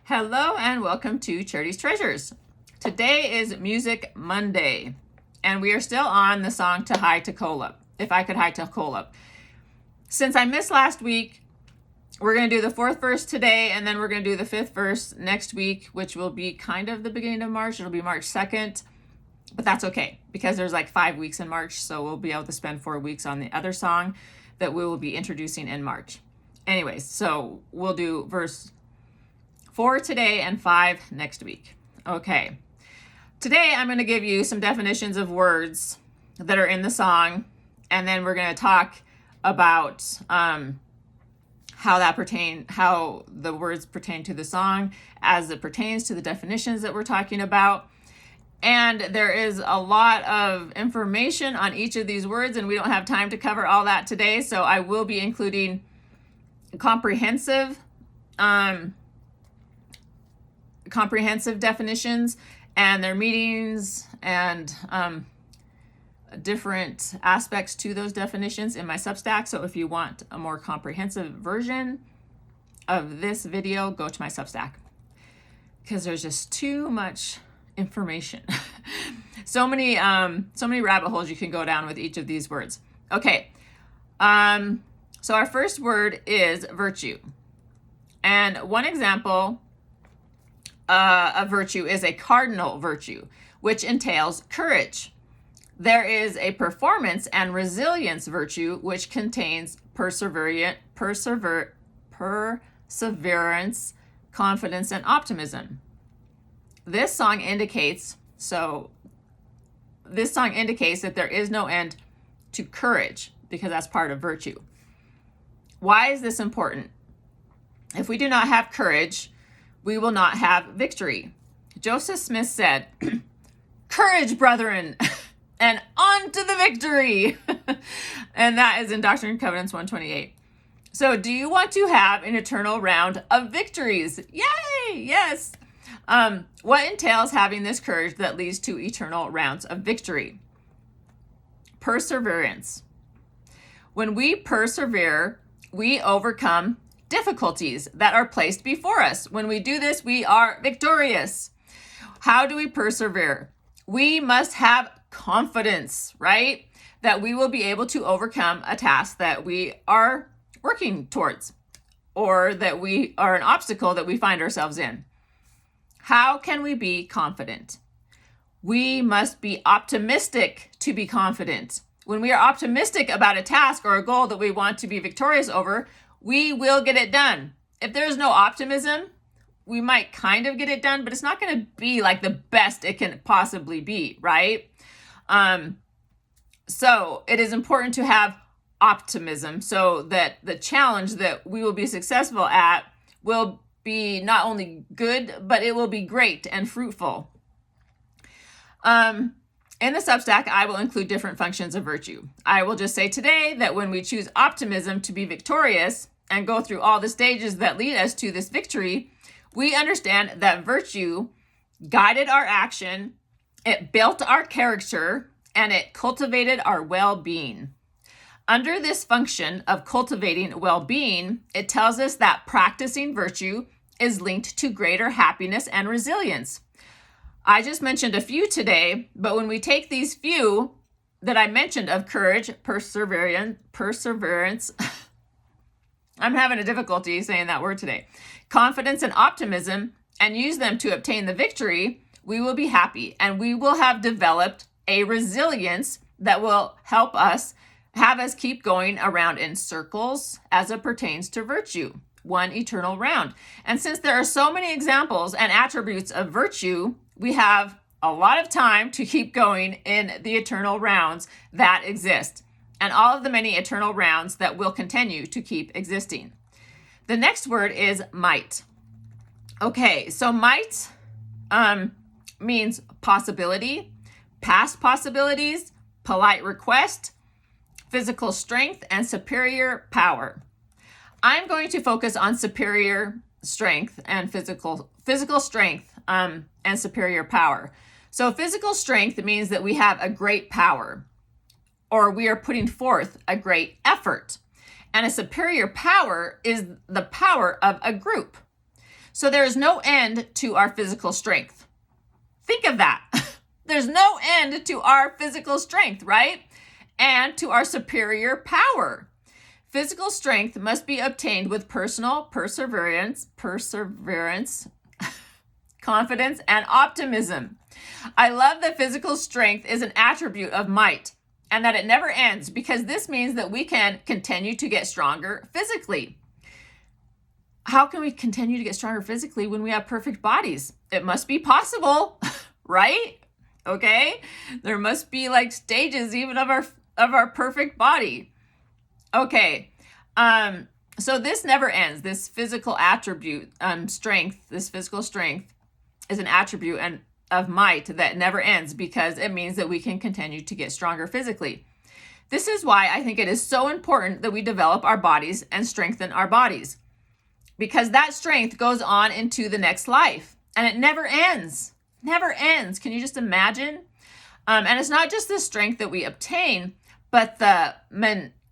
Hello and welcome to Charity's Treasures. Today is Music Monday, and we are still on the song To High to Kolob, If I Could High to Kolob. Since I missed last week, we're going to do the fourth verse today, and then we're going to do the fifth verse next week, which will be kind of the beginning of March. It'll be March 2nd, but that's okay because there's like 5 weeks in March, so we'll be able to spend 4 weeks on the other song that we will be introducing in March. Anyways, so we'll do verse 4 today and 5 next week. Okay. Today I'm going to give you some definitions of words that are in the song, and then we're going to talk about how the words pertain to the song as it pertains to the definitions that we're talking about. And there is a lot of information on each of these words, and we don't have time to cover all that today, so I will be including comprehensive definitions and their meanings and different aspects to those definitions in my Substack. So if you want a more comprehensive version of this video, go to my Substack because there's just too much information. so many rabbit holes you can go down with each of these words. Okay. So our first word is virtue. And one example a virtue is a cardinal virtue, which entails courage. There is a performance and resilience virtue, which contains perseverance, confidence, and optimism. This song indicates that there is no end to courage because that's part of virtue. Why is this important? If we do not have courage, we will not have victory. Joseph Smith said, "Courage, brethren, and on to the victory." And that is in Doctrine and Covenants 128. So do you want to have an eternal round of victories? Yay! Yes. What entails having this courage that leads to eternal rounds of victory? Perseverance. When we persevere, we overcome difficulties that are placed before us. When we do this, we are victorious. How do we persevere? We must have confidence, right? That we will be able to overcome a task that we are working towards, or that we are an obstacle that we find ourselves in. How can we be confident? We must be optimistic to be confident. When we are optimistic about a task or a goal that we want to be victorious over, we will get it done. If there's no optimism, we might kind of get it done, but it's not going to be like the best it can possibly be, right? So it is important to have optimism so that the challenge that we will be successful at will be not only good, but it will be great and fruitful. In the Substack, I will include different functions of virtue. I will just say today that when we choose optimism to be victorious and go through all the stages that lead us to this victory, we understand that virtue guided our action, it built our character, and it cultivated our well-being. Under this function of cultivating well-being, it tells us that practicing virtue is linked to greater happiness and resilience. I just mentioned a few today, but when we take these few that I mentioned of courage, perseverance, I'm having a difficulty saying that word today, confidence and optimism, and use them to obtain the victory, we will be happy and we will have developed a resilience that will have us keep going around in circles as it pertains to virtue, one eternal round. And since there are so many examples and attributes of virtue, we have a lot of time to keep going in the eternal rounds that exist, and all of the many eternal rounds that will continue to keep existing. The next word is might. Okay, so might means possibility, past possibilities, polite request, physical strength, and superior power. I'm going to focus on superior strength and physical strength and superior power. So physical strength means that we have a great power, or we are putting forth a great effort. And a superior power is the power of a group. So there is no end to our physical strength. Think of that. There's no end to our physical strength, right? And to our superior power. Physical strength must be obtained with personal perseverance, confidence, and optimism. I love that physical strength is an attribute of might and that it never ends, because this means that we can continue to get stronger physically. How can we continue to get stronger physically when we have perfect bodies? It must be possible, right? Okay? There must be like stages even of our perfect body. Okay. So this never ends. This physical attribute, strength, this physical strength is an attribute of might that never ends, because it means that we can continue to get stronger physically. This is why I think it is so important that we develop our bodies and strengthen our bodies, because that strength goes on into the next life and it never ends. Never ends. Can you just imagine? And it's not just the strength that we obtain, but the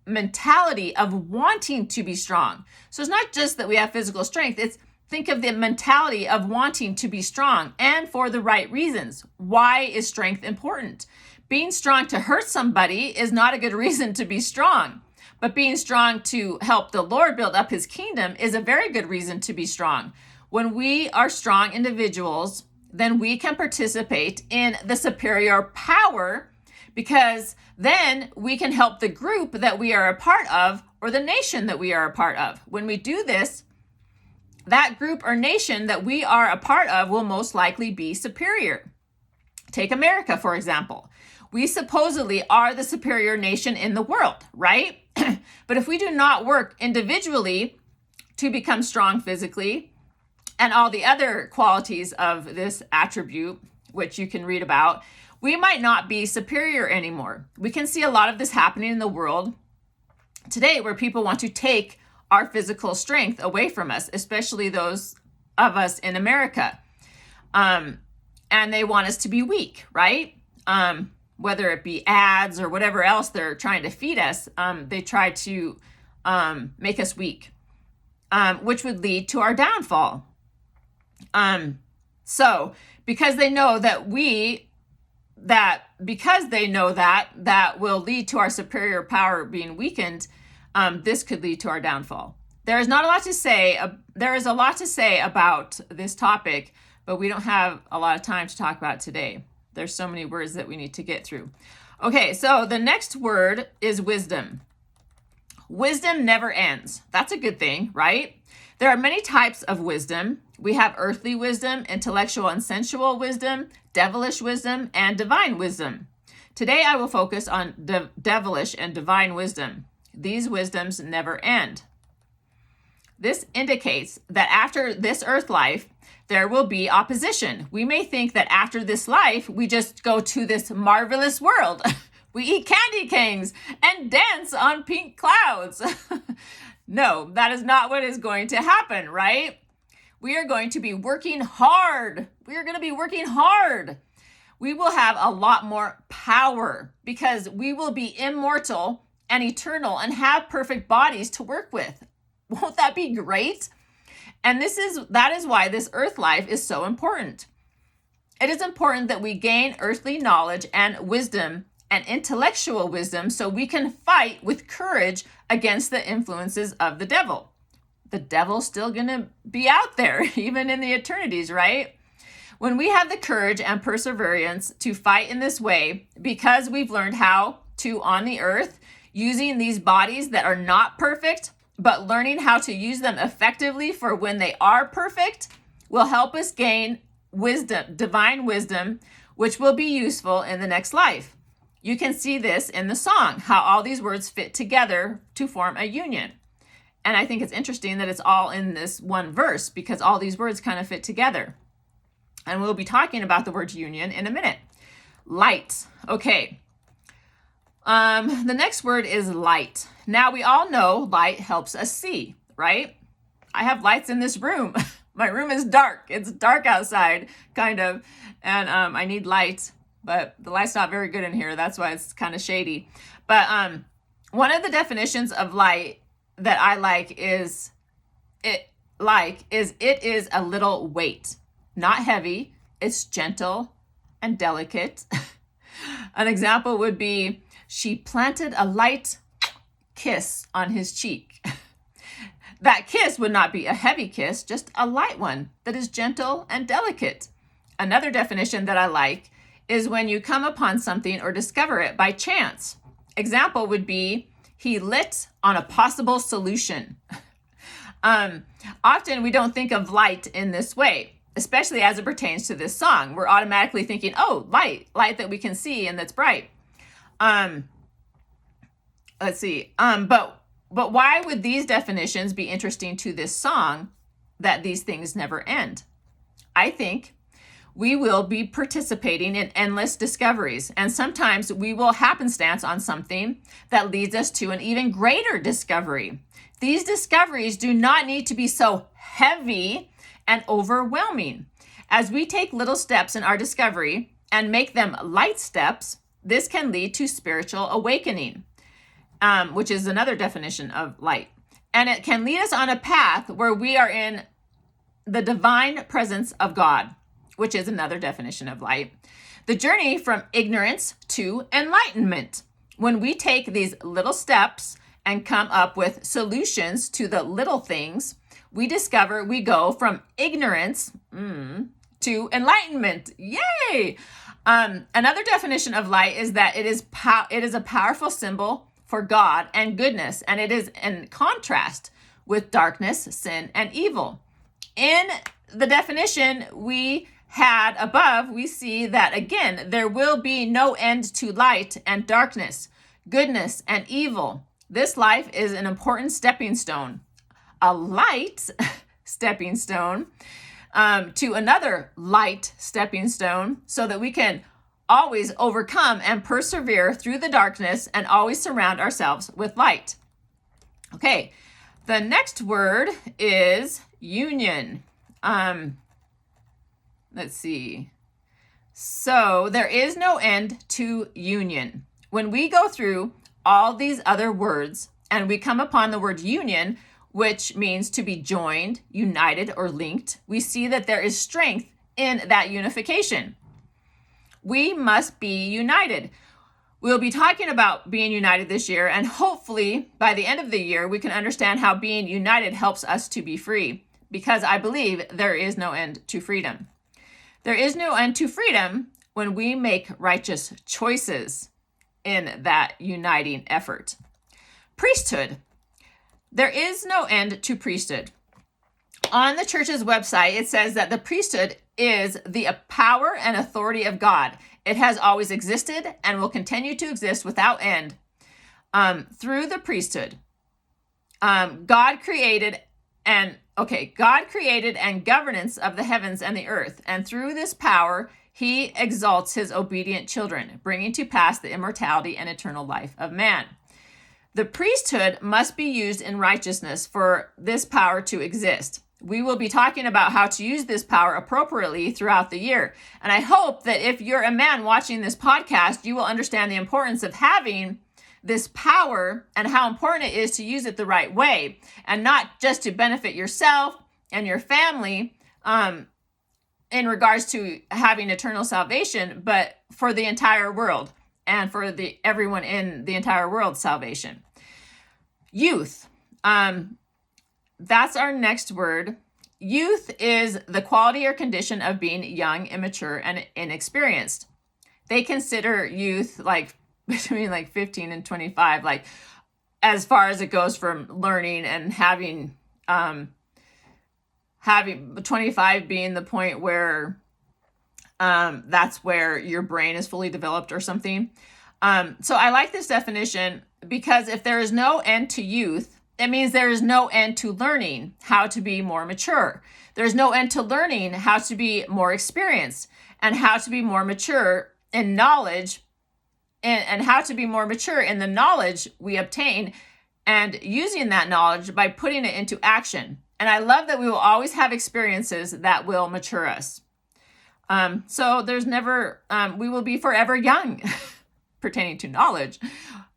mentality of wanting to be strong. So it's not just that we have physical strength. Think of the mentality of wanting to be strong, and for the right reasons. Why is strength important? Being strong to hurt somebody is not a good reason to be strong. But being strong to help the Lord build up his kingdom is a very good reason to be strong. When we are strong individuals, then we can participate in the superior power, because then we can help the group that we are a part of, or the nation that we are a part of. When we do this, that group or nation that we are a part of will most likely be superior. Take America, for example. We supposedly are the superior nation in the world, right? But if we do not work individually to become strong physically, and all the other qualities of this attribute, which you can read about, we might not be superior anymore. We can see a lot of this happening in the world today, where people want to take our physical strength away from us, especially those of us in America. And they want us to be weak, right? Whether it be ads or whatever else they're trying to feed us, they try to make us weak, which would lead to our downfall. So because they know that that will lead to our superior power being weakened, this could lead to our downfall. There is a lot to say about this topic, but we don't have a lot of time to talk about today. There's so many words that we need to get through. Okay, so the next word is wisdom. Wisdom never ends. That's a good thing, right? There are many types of wisdom. We have earthly wisdom, intellectual and sensual wisdom, devilish wisdom, and divine wisdom. Today I will focus on devilish and divine wisdom. These wisdoms never end. This indicates that after this earth life, there will be opposition. We may think that after this life, we just go to this marvelous world. We eat candy canes and dance on pink clouds. No, that is not what is going to happen, right? We are going to be working hard. We are going to be working hard. We will have a lot more power because we will be immortal and eternal and have perfect bodies to work with. Won't that be great? And that is why this earth life is so important. It is important that we gain earthly knowledge and wisdom and intellectual wisdom so we can fight with courage against the influences of the devil. The devil's still going to be out there, even in the eternities, right? When we have the courage and perseverance to fight in this way, because we've learned how to on the earth, using these bodies that are not perfect, but learning how to use them effectively for when they are perfect, will help us gain wisdom, divine wisdom, which will be useful in the next life. You can see this in the song, how all these words fit together to form a union. And I think it's interesting that it's all in this one verse because all these words kind of fit together. And we'll be talking about the word union in a minute. Light. Okay. The next word is light. Now we all know light helps us see, right? I have lights in this room. My room is dark. It's dark outside, kind of. And I need light, but the light's not very good in here. That's why it's kind of shady. But one of the definitions of light that I like is like is it is a little weight, not heavy. It's gentle and delicate. An example would be, she planted a light kiss on his cheek. That kiss would not be a heavy kiss, just a light one that is gentle and delicate. Another definition that I like is when you come upon something or discover it by chance. Example would be, he lit on a possible solution. Often we don't think of light in this way, especially as it pertains to this song. We're automatically thinking, oh, light that we can see and that's bright. Let's see. But why would these definitions be interesting to this song, that these things never end? I think we will be participating in endless discoveries, and sometimes we will happenstance on something that leads us to an even greater discovery. These discoveries do not need to be so heavy and overwhelming. As we take little steps in our discovery and make them light steps, this can lead to spiritual awakening, which is another definition of light. And it can lead us on a path where we are in the divine presence of God, which is another definition of light. The journey from ignorance to enlightenment. When we take these little steps and come up with solutions to the little things, we discover we go from ignorance to enlightenment. Yay! Another definition of light is that it is a powerful symbol for God and goodness, and it is in contrast with darkness, sin, and evil. In the definition we had above, we see that again, there will be no end to light and darkness, goodness and evil. This life is an important stepping stone, a light stepping stone to another light stepping stone, so that we can always overcome and persevere through the darkness and always surround ourselves with light. Okay, the next word is union. Let's see. So there is no end to union. When we go through all these other words and we come upon the word union, which means to be joined, united, or linked, we see that there is strength in that unification. We must be united. We'll be talking about being united this year, and hopefully by the end of the year, we can understand how being united helps us to be free, because I believe there is no end to freedom. There is no end to freedom when we make righteous choices in that uniting effort. Priesthood. There is no end to priesthood. On the church's website, it says that the priesthood is the power and authority of God. It has always existed and will continue to exist without end through the priesthood. God created and governance of the heavens and the earth. And through this power, he exalts his obedient children, bringing to pass the immortality and eternal life of man. The priesthood must be used in righteousness for this power to exist. We will be talking about how to use this power appropriately throughout the year. And I hope that if you're a man watching this podcast, you will understand the importance of having this power and how important it is to use it the right way, and not just to benefit yourself and your family in regards to having eternal salvation, but for the entire world and for everyone in the entire world's salvation. Youth. That's our next word. Youth is the quality or condition of being young, immature, and inexperienced. They consider youth like between like 15 and 25, like as far as it goes from learning and having 25 being the point where that's where your brain is fully developed or something. So I like this definition because if there is no end to youth, it means there is no end to learning how to be more mature. There's no end to learning how to be more experienced and how to be more mature in knowledge and how to be more mature in the knowledge we obtain and using that knowledge by putting it into action. And I love that we will always have experiences that will mature us. So there's never, we will be forever young pertaining to knowledge,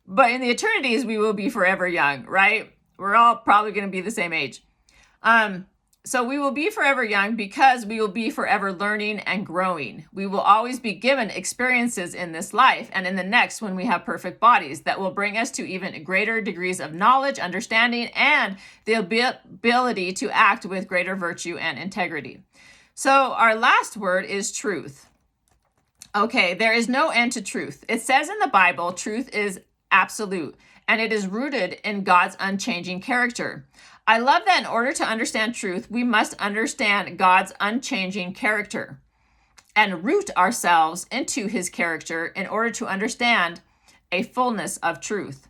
but in the eternities, we will be forever young, right? We're all probably going to be the same age. So we will be forever young because we will be forever learning and growing. We will always be given experiences in this life and in the next when we have perfect bodies that will bring us to even greater degrees of knowledge, understanding, and the ability to act with greater virtue and integrity. So our last word is truth. Okay, there is no end to truth. It says in the Bible, truth is absolute, and it is rooted in God's unchanging character. I love that in order to understand truth, we must understand God's unchanging character and root ourselves into his character in order to understand a fullness of truth.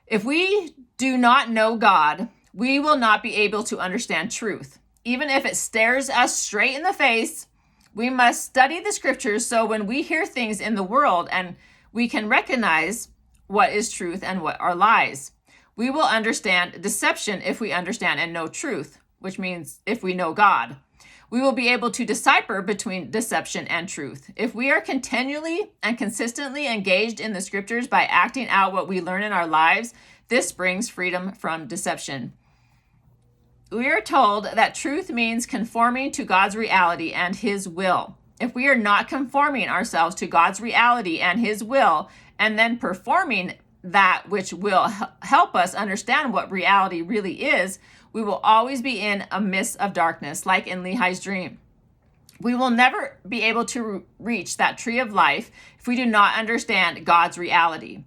If we do not know God, we will not be able to understand truth. Even if it stares us straight in the face, we must study the scriptures so when we hear things in the world and we can recognize what is truth and what are lies. We will understand deception if we understand and know truth, which means if we know God. We will be able to decipher between deception and truth. If we are continually and consistently engaged in the scriptures by acting out what we learn in our lives, this brings freedom from deception. We are told that truth means conforming to God's reality and his will. If we are not conforming ourselves to God's reality and his will, and then performing that which will help us understand what reality really is, we will always be in a mist of darkness, like in Lehi's dream. We will never be able to reach that tree of life if we do not understand God's reality,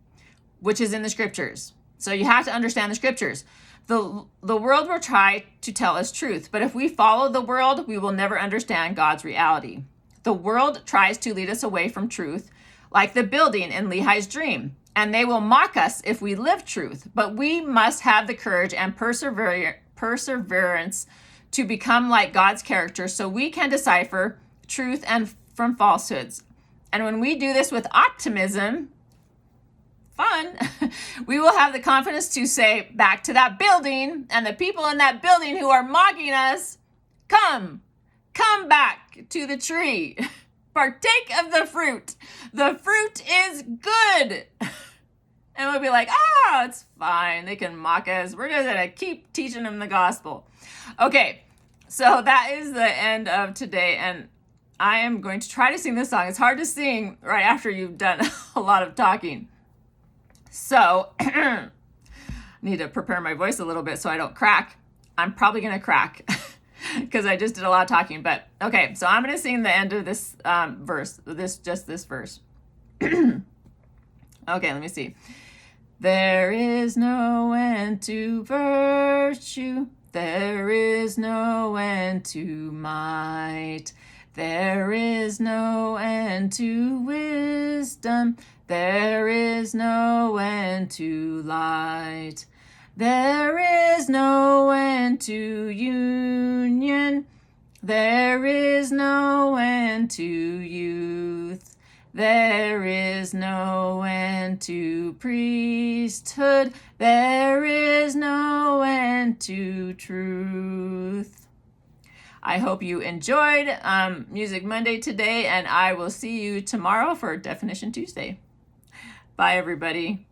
which is in the scriptures. So you have to understand the scriptures. The world will try to tell us truth, but if we follow the world, we will never understand God's reality. The world tries to lead us away from truth, like the building in Lehi's dream, and they will mock us if we live truth, but we must have the courage and perseverance to become like God's character so we can decipher truth and from falsehoods. And when we do this with optimism, fun, we will have the confidence to say back to that building and the people in that building who are mocking us, come back to the tree. Partake of the fruit. The fruit is good. And we'll be like, it's fine. They can mock us. We're just going to keep teaching them the gospel. Okay, so that is the end of today. And I am going to try to sing this song. It's hard to sing right after you've done a lot of talking. So, need to prepare my voice a little bit so I don't crack. I'm probably going to crack because I just did a lot of talking. But okay, so I'm going to sing the end of this verse, this verse. Okay, let me see. There is no end to virtue. There is no end to might. There is no end to wisdom. There is no end to light. There is no end to union. There is no end to youth. There is no end to priesthood. There is no end to truth. I hope you enjoyed Music Monday today, and I will see you tomorrow for Definition Tuesday. Bye, everybody.